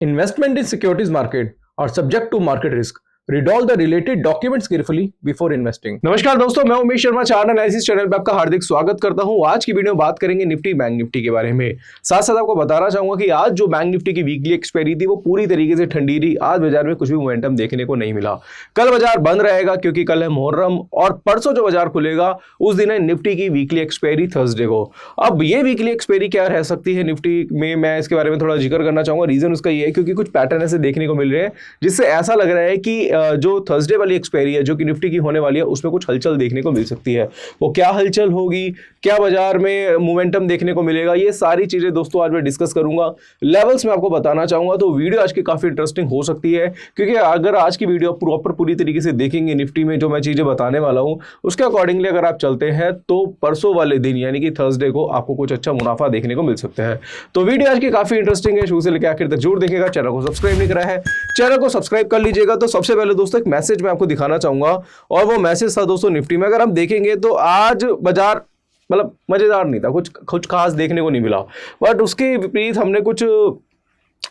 Investment in securities market are subject to market risk. Read all the related documents carefully before investing. नमस्कार दोस्तों, मैं Umesh Sharma, chart analysis channel पे आपका हार्दिक स्वागत करता हूं। आज की वीडियो में बात करेंगे निफ्टी बैंक निफ्टी के बारे में। साथ साथ आपको बताना चाहूंगा कि आज जो बैंक निफ्टी की वीकली एक्सपायरी थी वो पूरी तरीके से ठंडी रही। आज बाजार में कुछ भी मोमेंटम देखने को नहीं मिला। कल बाजार बंद रहेगा क्योंकि कल है मुहर्रम और परसों जो बाजार खुलेगा उस दिन है निफ्टी की वीकली एक्सपायरी थर्सडे को। अब ये वीकली एक्सपायरी क्या रह सकती है निफ्टी में, मैं इसके बारे में थोड़ा जिक्र करना चाहूंगा। रीजन उसका ये है क्योंकि कुछ पैटर्न ऐसे देखने को मिल रहे हैं जिससे ऐसा लग रहा है कि जो थर्सडे वाली एक्सपायरी है जो कि निफ्टी की होने वाली है उसमें कुछ हलचल देखने को मिल सकती है। वो क्या हलचल होगी, क्या बाजार में मोमेंटम देखने को मिलेगा, ये सारी चीजें दोस्तों आज मैं डिस्कस करूंगा। लेवल्स में आपको बताना चाहूंगा। तो वीडियो आज की काफी इंटरेस्टिंग हो सकती है क्योंकि अगर आज की वीडियो प्रॉपर पूरी तरीके से देखेंगे निफ्टी में जो मैं चीजें बताने वाला हूं उसके अकॉर्डिंगली अगर आप चलते हैं तो परसों वाले दिन यानी कि थर्सडे को आपको कुछ अच्छा मुनाफा देखने को मिल सकता है। तो वीडियो आज की काफी इंटरेस्टिंग है, शुरू से लेकर आखिर तक जरूर देखेगा। चैनल को सब्सक्राइब नहीं करा है, चैनल को सब्सक्राइब कर लीजिएगा। तो सबसे पहले दोस्तों एक मैसेज मैं आपको दिखाना चाहूंगा और वो मैसेज था दोस्तों निफ्टी में। अगर हम देखेंगे तो आज बाजार मतलब मजेदार नहीं था, कुछ खास देखने को नहीं मिला। बट उसके विपरीत हमने कुछ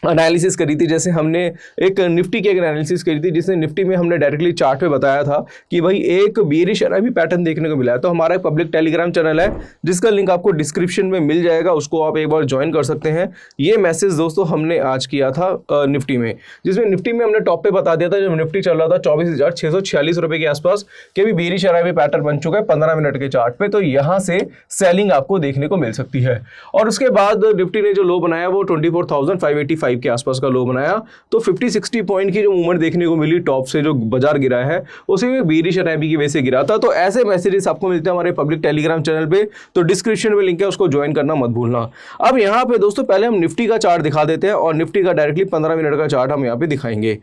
एनालिसिस करी थी। जैसे हमने एक निफ्टी की एक एनालिसिस करी थी जिसने निफ्टी में हमने डायरेक्टली चार्ट पे बताया था कि भाई एक बेरिश भी पैटर्न देखने को मिला है। तो हमारा एक पब्लिक टेलीग्राम चैनल है जिसका लिंक आपको डिस्क्रिप्शन में मिल जाएगा, उसको आप एक बार ज्वाइन कर सकते हैं। ये मैसेज दोस्तों हमने आज किया था निफ्टी में, जिसमें निफ्टी में हमने टॉप पे बता दिया था जब निफ्टी चल रहा था 24,646 रुपए के आसपास कि अभी बेरिश भी पैटर्न बन चुका है 15 मिनट के चार्ट पे। तो यहाँ से सेलिंग आपको देखने को मिल सकती है। और उसके बाद निफ्टी ने जो लो बनाया वो 24,585 के आसपास का लो बनाया। तो 50-60 पॉइंट की जो मूवमेंट देखने को मिली टॉप से जो बाजार गिरा है उसी में बेरिश की वजह से गिरा था। तो ऐसे मैसेजेस आपको मिलते हैं हमारे पब्लिक टेलीग्राम चैनल पे, तो डिस्क्रिप्शन में लिंक है, उसको ज्वाइन करना मत भूलना। अब यहाँ पे दोस्तों पहले हम निफ्टी का चार्ट दिखा देते हैं और निफ्टी का डायरेक्टली 15 मिनट का चार्ट हम यहाँ पे दिखाएंगे।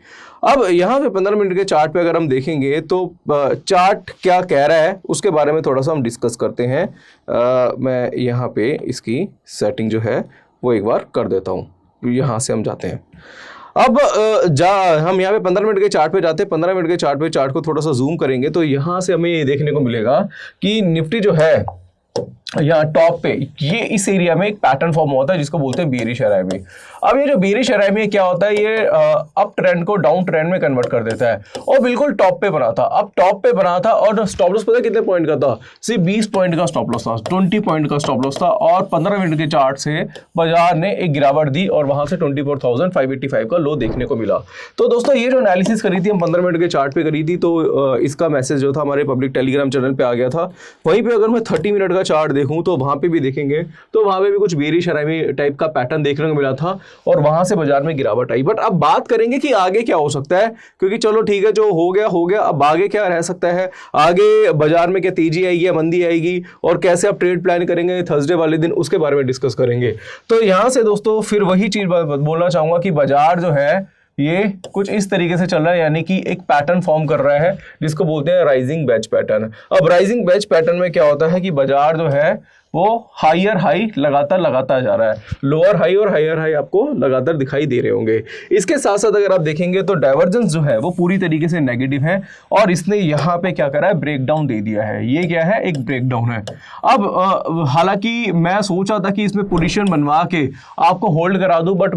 अब यहाँ पे 15 मिनट के चार्ट पे अगर हम देखेंगे तो चार्ट क्या कह रहा है उसके बारे में थोड़ा सा हम डिस्कस करते हैं। मैं यहाँ पे इसकी सेटिंग जो है वो एक बार कर देता हूँ। यहाँ से हम जाते हैं। अब हम यहाँ पे 15 मिनट के चार्ट पे जाते हैं। 15 मिनट के चार्ट पे चार्ट को थोड़ा सा जूम करेंगे तो यहाँ से हमें ये देखने को मिलेगा कि निफ्टी जो है यहाँ टॉप पे ये इस एरिया में एक पैटर्न फॉर्म होता है जिसको बोलते हैं बेरिश अराइवी। अब ये जो बेरिश अराइवी क्या होता है, ये अप ट्रेंड को डाउन ट्रेंड में कन्वर्ट कर देता है और बिल्कुल टॉप पे बना था। अब टॉप पे बना था और स्टॉप लॉस पता है कितने पॉइंट का था? सिर्फ 20 पॉइंट का स्टॉप लॉस था, 20 पॉइंट का स्टॉप लॉस था। और 15 मिनट के चार्ट से बाजार ने एक गिरावट दी और वहां से 24,585 का लो देखने को मिला। तो दोस्तों ये जो एनालिसिस करी थी हम 15 मिनट के चार्ट पे करी थी तो इसका मैसेज जो था हमारे पब्लिक टेलीग्राम चैनल पे आ गया था। वहीं पे अगर मैं 30 मिनट का चार्ट देखूं तो वहां पे भी देखेंगे तो वहां पे भी कुछ बेरिश अराइवी टाइप का पैटर्न देखने को मिला था और वहां से बाजार में गिरावट आई। बट अब बात करेंगे कि आगे क्या हो सकता है, क्योंकि चलो ठीक है जो हो गया, अब आगे क्या रह सकता है, आगे बाजार में क्या तेजी आएगी या मंदी आएगी और कैसे आप ट्रेड प्लान करेंगे थर्सडे वाले दिन, उसके बारे में डिस्कस करेंगे। तो यहां से दोस्तों फिर वही चीज बोलना चाहूंगा कि बाजार जो है ये कुछ इस तरीके से चल रहा है, यानी कि एक पैटर्न फॉर्म कर रहा है जिसको बोलते हैं राइजिंग बेच पैटर्न। अब राइजिंग बेच पैटर्न में क्या होता है कि बाजार जो है वो हायर हाई लगातार जा रहा है, लोअर हाई और हायर हाई आपको लगातार दिखाई दे रहे होंगे। इसके साथ साथ अगर आप देखेंगे तो डाइवर्जेंस जो है वो पूरी तरीके से नेगेटिव है और इसने यहाँ पे क्या करा है, ब्रेकडाउन दे दिया है। ये क्या है, एक ब्रेकडाउन है। अब हालांकि मैं सोचा था कि इसमें पोजीशन बनवा के आपको होल्ड करा दूं, बट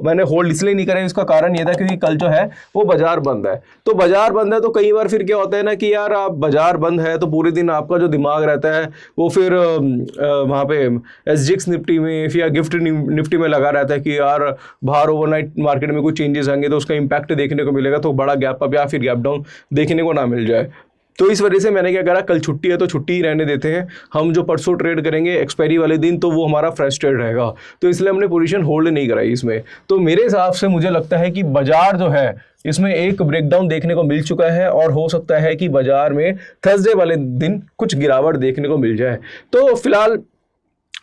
मैंने होल्ड इसलिए नहीं करा। इसका कारण ये था क्योंकि कल जो है वो बाजार बंद है। तो बाजार बंद है तो कई बार फिर क्या होता है ना कि यार आप बाजार बंद है तो पूरे दिन आपका जो दिमाग रहता है वो फिर वहाँ पे एसजीएक्स निफ्टी में या गिफ्ट निफ्टी में लगा रहता है कि यार बाहर ओवरनाइट मार्केट में कुछ चेंजेस आएंगे तो उसका इंपैक्ट देखने को मिलेगा, तो बड़ा गैप अप या फिर गैप डाउन देखने को ना मिल जाए। तो इस वजह से मैंने क्या करा, कल छुट्टी है तो छुट्टी ही रहने देते हैं। हम जो परसों ट्रेड करेंगे एक्सपायरी वाले दिन तो वो हमारा फ्रेश ट्रेड रहेगा, तो इसलिए हमने पोजीशन होल्ड नहीं कराई इसमें। तो मेरे हिसाब से मुझे लगता है कि बाजार जो है इसमें एक ब्रेकडाउन देखने को मिल चुका है और हो सकता है कि बाजार में थर्सडे वाले दिन कुछ गिरावट देखने को मिल जाए। तो फिलहाल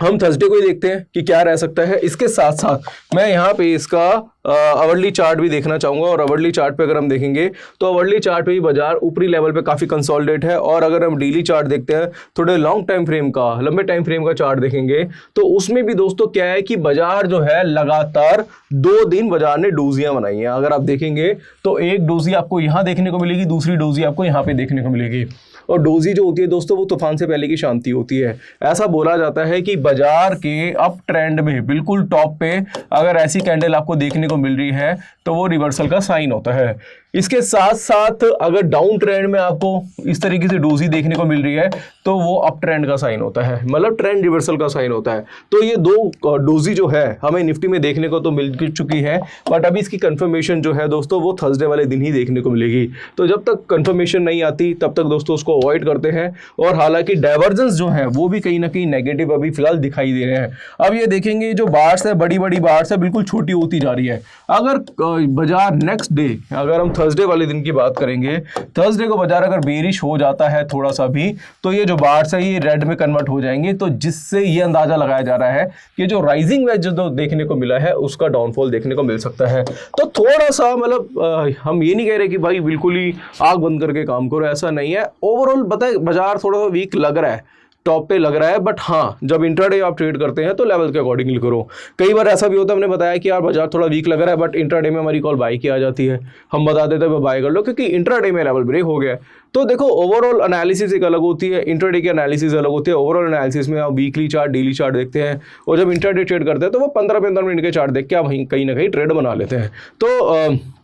हम थर्सडे को ही देखते हैं कि क्या रह सकता है। इसके साथ साथ मैं यहाँ पे इसका आवरली चार्ट भी देखना चाहूंगा और आवरली चार्ट पे अगर हम देखेंगे तो आवरली चार्ट पे भी बाजार ऊपरी लेवल पे काफी कंसोलिडेट है। और अगर हम डेली चार्ट देखते हैं, थोड़े लॉन्ग टाइम फ्रेम का, लंबे टाइम फ्रेम का चार्ट देखेंगे तो उसमें भी दोस्तों क्या है कि बाजार जो है लगातार 2 दिन बाजार ने डोजियां बनाई हैं। अगर आप देखेंगे तो एक डोजी आपको यहाँ देखने को मिलेगी, दूसरी डोजी आपको यहाँ पे देखने को मिलेगी। और डोजी जो होती है दोस्तों वो तूफान से पहले की शांति होती है। ऐसा बोला जाता है कि बाजार के अप ट्रेंड में बिल्कुल टॉप पे अगर ऐसी कैंडल आपको देखने को को मिल रही है तो वो रिवर्सल का साइन होता है। इसके साथ साथ अगर डाउन ट्रेंड में आपको इस तरीके से डोजी देखने को मिल रही है तो वो अप ट्रेंड का साइन होता है, मतलब ट्रेंड रिवर्सल का साइन होता है। तो ये दो डोजी जो है हमें निफ्टी में देखने को तो मिल चुकी है, बट अभी इसकी कंफर्मेशन जो है दोस्तों वो थर्सडे वाले दिन ही देखने को मिलेगी। तो जब तक कंफर्मेशन नहीं आती तब तक दोस्तों उसको अवॉइड करते हैं। और हालांकि डाइवर्जेंस जो है वो भी कहीं ना कहीं नेगेटिव अभी फिलहाल दिखाई दे रहे हैं। अब ये देखेंगे जो बार्स है, बड़ी बड़ी बार्स है, बिल्कुल छोटी होती जा रही है। अगर बाजार नेक्स्ट डे, अगर हम थर्सडे वाले दिन की बात करेंगे, थर्सडे को बाजार अगर बेरिश हो जाता है थोड़ा सा भी, तो ये जो बार्स है ये रेड में कन्वर्ट हो जाएंगे। तो जिससे ये अंदाजा लगाया जा रहा है कि जो राइजिंग वेज जो देखने को मिला है उसका डाउनफॉल देखने को मिल सकता है। तो थोड़ा सा मतलब हम ये नहीं कह रहे कि भाई बिल्कुल ही आग बंद करके काम करो, ऐसा नहीं है। ओवरऑल बताए बाजार थोड़ा सा वीक लग रहा है, टॉप पे लग रहा है, बट हाँ जब इंट्राडे आप ट्रेड करते हैं तो लेवल के अकॉर्डिंगली करो। कई बार ऐसा भी होता है, हमने बताया कि यार बाजार थोड़ा वीक लग रहा है बट इंट्राडे में हमारी कॉल बाई की आ जाती है, हम बता देते हैं बाय कर लो क्योंकि इंट्राडे में लेवल ब्रेक हो गया। तो देखो ओवरऑल एनालिसिस एक अलग होती है, इंट्राडे की एनालिसिस अलग होती है। ओवरऑल एनालिसिस में आप वीकली चार्ट, डेली चार्ट देखते हैं, और जब इंट्राडे ट्रेड करते हैं तो वो 15-15 मिनट के चार्ट देख के आप कहीं ना कहीं ट्रेड बना लेते हैं। तो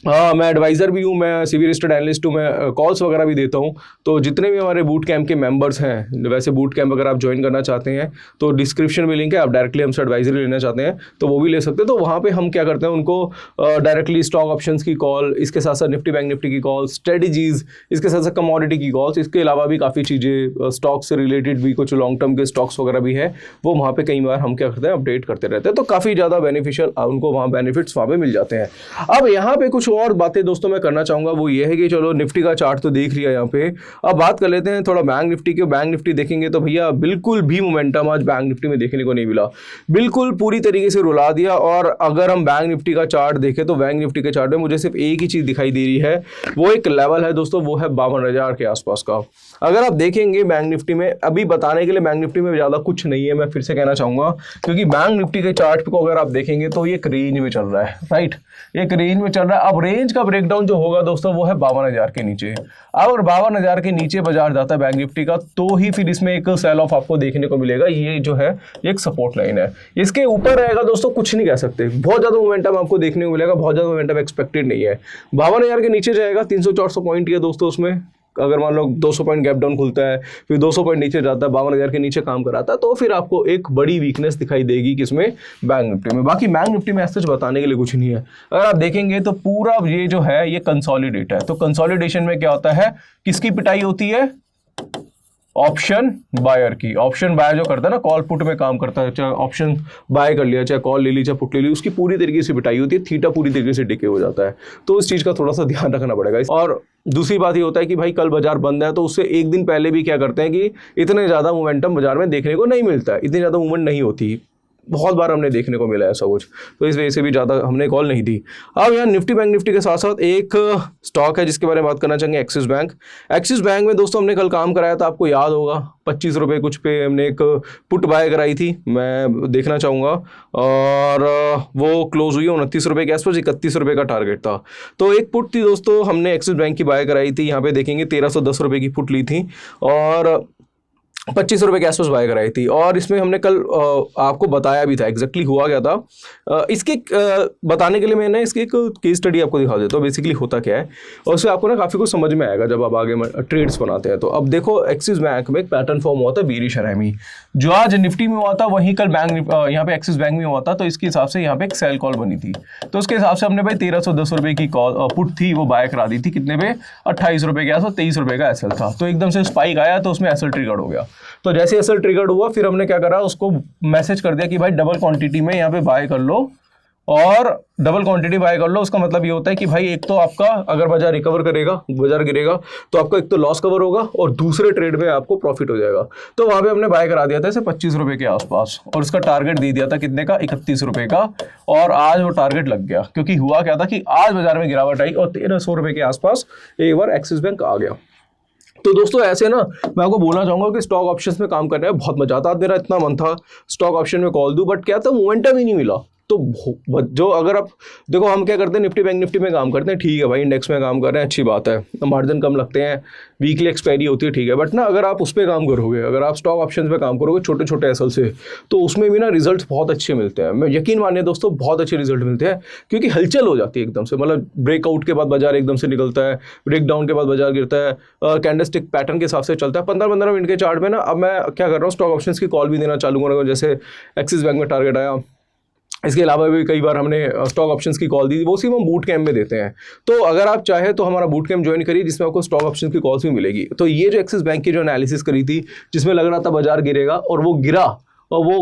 हाँ, मैं एडवाइज़र भी हूँ, मैं सीवी रजिस्टर्ड एनालिस्ट हूँ, मैं कॉल्स वगैरह भी देता हूँ। तो जितने भी हमारे बूट कैंप के मेंबर्स हैं, वैसे बूट कैंप अगर आप ज्वाइन करना चाहते हैं तो डिस्क्रिप्शन में लिंक है, आप डायरेक्टली हमसे एडवाइजरी लेना चाहते हैं तो वो भी ले सकते हैं। तो वहाँ पे हम क्या करते हैं, उनको डायरेक्टली स्टॉक ऑप्शंस की कॉल, इसके साथ साथ निफ्टी बैंक निफ्टी की कॉल, स्ट्रेटजीज, इसके साथ साथ कमोडिटी की कॉल्स, इसके अलावा भी काफ़ी चीज़ें स्टॉक से रिलेटेड भी, कुछ लॉन्ग टर्म के स्टॉक्स वगैरह भी है, वो वहाँ पर कई बार हम क्या करते हैं अपडेट करते रहते हैं। तो काफ़ी ज़्यादा बेनिफिशियल उनको वहाँ बेनिफिट्स वहाँ पर मिल जाते हैं। अब यहाँ पर कुछ और बातें दोस्तों मैं करना चाहूंगा, वो ये है कि चलो निफ्टी का चार्ट तो देख लिया यहाँ पे, अब बात कर लेते हैं थोड़ा बैंक निफ्टी की। बैंक निफ्टी देखेंगे तो भैया बिल्कुल भी मोमेंटम आज बैंक निफ्टी में देखने को नहीं मिला, बिल्कुल पूरी तरीके से रुला दिया। और अगर हम बैंक निफ्टी का चार्ट देखें तो बैंक निफ्टी के चार्ट में मुझे सिर्फ एक ही चीज दिखाई दे रही है, वो एक लेवल है दोस्तों, वो है 52,000 के आसपास का। अगर आप देखेंगे बैंक निफ्टी में, अभी बताने के लिए बैंक निफ्टी में ज़्यादा कुछ नहीं है, मैं फिर से कहना चाहूँगा, क्योंकि बैंक निफ्टी के चार्ट को अगर आप देखेंगे तो ये एक रेंज में चल रहा है, राइट, एक रेंज में चल रहा है। अब रेंज का ब्रेकडाउन जो होगा दोस्तों वो है 52,000 के नीचे। अगर 52,000 के नीचे बाजार जाता है बैंक निफ्टी का तो ही फिर इसमें एक सेल ऑफ आपको देखने को मिलेगा। ये जो है एक सपोर्ट लाइन है, इसके ऊपर रहेगा दोस्तों कुछ नहीं कह सकते, बहुत ज़्यादा मोमेंटम आपको देखने को मिलेगा, बहुत ज़्यादा मोमेंटम एक्सपेक्टेड नहीं है। 52,000 के नीचे जाएगा, 300-400 पॉइंट है दोस्तों, उसमें अगर मान लो 200 पॉइंट गैप डाउन खुलता है, फिर 200 पॉइंट नीचे जाता है, 52,000 के नीचे काम कराता है, तो फिर आपको एक बड़ी वीकनेस दिखाई देगी किसमें, बैंक निफ्टी में। बाकी बैंक निफ्टी में ऐसा बताने के लिए कुछ नहीं है। अगर आप देखेंगे तो पूरा ये जो है ये कंसोलिडेट है। तो कंसोलिडेशन में क्या होता है, किसकी पिटाई होती है, ऑप्शन बायर की। ऑप्शन बायर जो करता है ना, कॉल पुट में काम करता है, चाहे ऑप्शन बाय कर लिया, चाहे कॉल ले ली, चाहे पुट ले ली, उसकी पूरी तरीके से पिटाई होती है, थीटा पूरी तरीके से डिके हो जाता है। तो इस चीज़ का थोड़ा सा ध्यान रखना पड़ेगा। और दूसरी बात ये होता है कि भाई कल बाजार बंद है तो उससे एक दिन पहले भी क्या करते हैं कि इतने ज़्यादा मोमेंटम बाजार में देखने को नहीं मिलता है, इतनी ज़्यादा मूवमेंट नहीं होती, बहुत बार हमने देखने को मिला है ऐसा कुछ, तो इस वजह से भी ज़्यादा हमने कॉल नहीं दी। अब यहाँ निफ्टी बैंक निफ्टी के साथ साथ एक स्टॉक है जिसके बारे में बात करना चाहेंगे, एक्सिस बैंक। एक्सिस बैंक में दोस्तों हमने कल काम कराया था, आपको याद होगा, 25 रुपये कुछ पे हमने एक पुट बाय कराई थी, मैं देखना चाहूँगा, और वो क्लोज हुई 29 रुपये के आसपास, 31 रुपये का टारगेट था। तो एक पुट थी दोस्तों, हमने एक्सिस बैंक की बाय कराई थी, यहाँ पे देखेंगे 1310 रुपये की पुट ली थी और 25 रुपये के आसपास बाय कराई थी। और इसमें हमने कल आपको बताया भी था एग्जैक्टली हुआ क्या था। इसके बताने के लिए मैंने इसकी एक केस स्टडी आपको दिखा देता हूँ, बेसिकली होता क्या है, और उससे आपको ना काफ़ी कुछ समझ में आएगा जब आप आगे ट्रेड्स बनाते हैं। तो अब देखो एक्सिस बैंक में एक पैटर्न फॉर्म हुआ था बेरिश हरामी, जो आज निफ्टी में हुआ था वहीं कल बैंक यहाँ पे एक्सिस बैंक में हुआ था। तो इसके हिसाब से यहाँ पे एक सेल कॉल बनी थी, तो उसके हिसाब से हमने भाई 1310 रुपये की कॉल पुट थी वो बाय करा दी थी, कितने पे, 28 रुपये के आसपास, 23 रुपये का एसएल था। तो एकदम से स्पाइक आया तो उसमें एसएल ट्रिगर्ड हो गया। तो जैसे एसएल ट्रिगर्ड हुआ फिर हमने क्या करा, उसको मैसेज कर दिया कि भाई डबल क्वांटिटी में यहाँ पे बाय कर लो, और डबल क्वांटिटी बाय कर लो। उसका मतलब ये होता है कि भाई एक तो आपका अगर बाजार रिकवर करेगा, बाजार गिरेगा, तो आपका एक तो लॉस कवर होगा और दूसरे ट्रेड में आपको प्रॉफिट हो जाएगा। तो वहां पे हमने बाय करा दिया था इसे 25 रुपये के आसपास, और उसका टारगेट दे दिया था कितने का, 31 रुपये का। और आज वो टारगेट लग गया, क्योंकि हुआ क्या था कि आज बाजार में गिरावट आई और 1300 रुपये के आसपास एक बार एक्सिस बैंक आ गया। तो दोस्तों ऐसे ना मैं आपको बोलना चाहूंगा कि स्टॉक ऑप्शंस में काम करने में बहुत मजा आता है। मेरा इतना मन था स्टॉक ऑप्शन में कॉल दूं, बट क्या था, मोमेंटम ही नहीं मिला। तो जो अगर आप देखो, हम क्या करते हैं, निफ्टी बैंक निफ्टी में काम करते हैं, ठीक है भाई, इंडेक्स में काम कर रहे हैं, अच्छी बात है, मार्जिन कम लगते हैं, वीकली एक्सपायरी होती है, ठीक है, बट ना अगर आप उस पर काम करोगे, अगर आप स्टॉक ऑप्शन पे काम करोगे छोटे छोटे एसएल से, तो उसमें भी ना रिजल्ट बहुत अच्छे मिलते हैं। मैं यकीन मानिए दोस्तों, बहुत अच्छे रिजल्ट मिलते हैं, क्योंकि हलचल हो जाती है एकदम से, मतलब ब्रेकआउट के बाद बाजार एकदम से निकलता है, ब्रेक डाउन के बाद बाजार गिरता है, कैंडलस्टिक पैटर्न के हिसाब से चलता है 15-15 मिनट के चार्ट में ना। अब मैं क्या कर रहा हूँ, स्टॉक ऑप्शंस की कॉल भी देना चालू करूँगा, जैसे एक्सिस बैंक में टारगेट आया, इसके अलावा भी कई बार हमने स्टॉक ऑप्शंस की कॉल दी थी, वो सिर्फ हम बूट कैंप में देते हैं। तो अगर आप चाहे तो हमारा बूट कैंप ज्वाइन करिए, जिसमें आपको स्टॉक ऑप्शंस की कॉल्स भी मिलेगी। तो ये जो एक्सिस बैंक की जो एनालिसिस करी थी, जिसमें लग रहा था बाजार गिरेगा, और वो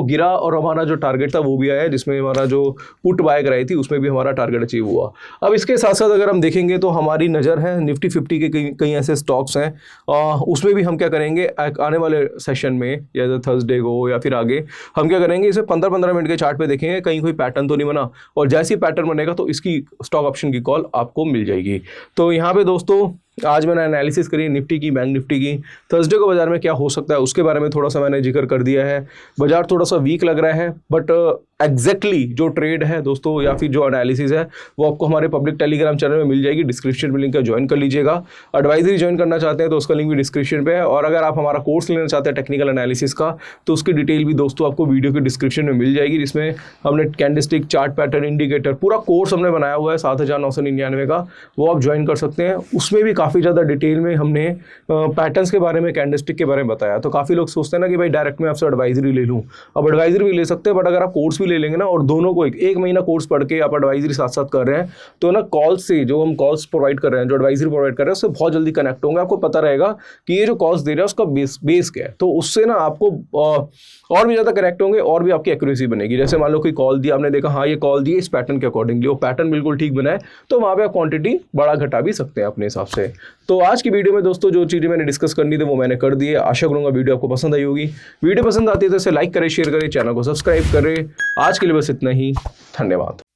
गिरा और हमारा जो टारगेट था वो भी आया, जिसमें हमारा जो पुट बाय कराई थी उसमें भी हमारा टारगेट अचीव हुआ। अब इसके साथ साथ अगर हम देखेंगे तो हमारी नज़र है निफ्टी 50 के कई ऐसे स्टॉक्स हैं, उसमें भी हम क्या करेंगे, आने वाले सेशन में या थर्सडे को या फिर आगे हम क्या करेंगे, इसे 15-15 मिनट के चार्ट पे देखेंगे कहीं कोई पैटर्न तो नहीं बना, और जैसे ही पैटर्न बनेगा तो इसकी स्टॉक ऑप्शन की कॉल आपको मिल जाएगी। तो यहाँ पे दोस्तों आज मैंने एनालिसिस करी निफ्टी की, बैंक निफ्टी की। थर्सडे को बाजार में क्या हो सकता है उसके बारे में थोड़ा सा मैंने जिक्र कर दिया है। बाजार थोड़ा सा वीक लग रहा है, बट एग्जैक्टली जो ट्रेड है दोस्तों या फिर जो एनालिसिस है वो आपको हमारे पब्लिक टेलीग्राम चैनल में मिल जाएगी, डिस्क्रिप्शन में लिंक है, ज्वाइन कर लीजिएगा। एडवाइजरी ज्वाइन करना चाहते हैं तो उसका लिंक भी डिस्क्रिप्शन पे है, और अगर आप हमारा कोर्स लेना चाहते हैं टेक्निकल एनालिसिस का, तो उसकी डिटेल भी दोस्तों आपको वीडियो के डिस्क्रिप्शन में मिल जाएगी, जिसमें हमने कैंडलस्टिक, चार्ट पैटर्न, इंडिकेटर, पूरा कोर्स हमने बनाया हुआ है 7,999 का, वो आप ज्वाइन कर सकते हैं। उसमें भी काफ़ी ज़्यादा डिटेल में हमने पैटर्न्स के बारे में, कैंडलस्टिक के बारे में बताया। तो काफ़ी लोग सोचते हैं ना कि भाई डायरेक्ट में आपसे एडवाइजरी ले लूँ, अब एडवाइजरी भी ले सकते हैं, बट अगर आप कोर्स भी ले लेंगे ना, और दोनों को एक महीना कोर्स पढ़ के आप एडवाइजरी साथ साथ कर रहे हैं, तो ना कॉल्स से, जो हम कॉल्स प्रोवाइड कर रहे हैं, जो एडवाइजरी प्रोवाइड कर रहे हैं, उससे बहुत जल्दी कनेक्ट होंगे। आपको पता रहेगा कि ये जो कॉल्स दे रहा है उसका बेस क्या है, तो उससे ना आपको और भी ज़्यादा कनेक्ट होंगे, और भी आपकी एक्यूरेसी बनेगी। जैसे मान लो कोई कॉल दिया, आपने देखा हाँ ये कॉल दी इस पैटर्न के अकॉर्डिंगली, वो पैटर्न बिल्कुल ठीक बना है, तो वहाँ पे आप क्वांटिटी बढ़ा घटा भी सकते हैं अपने हिसाब से। तो आज की वीडियो में दोस्तों जो चीज़ें मैंने डिस्कस करनी थी वो मैंने कर दी है। आशा करूँगा वीडियो आपको पसंद आई होगी। वीडियो पसंद आती है तो इसे लाइक करें, शेयर करें, चैनल को सब्सक्राइब करें। आज के लिए बस इतना ही, धन्यवाद।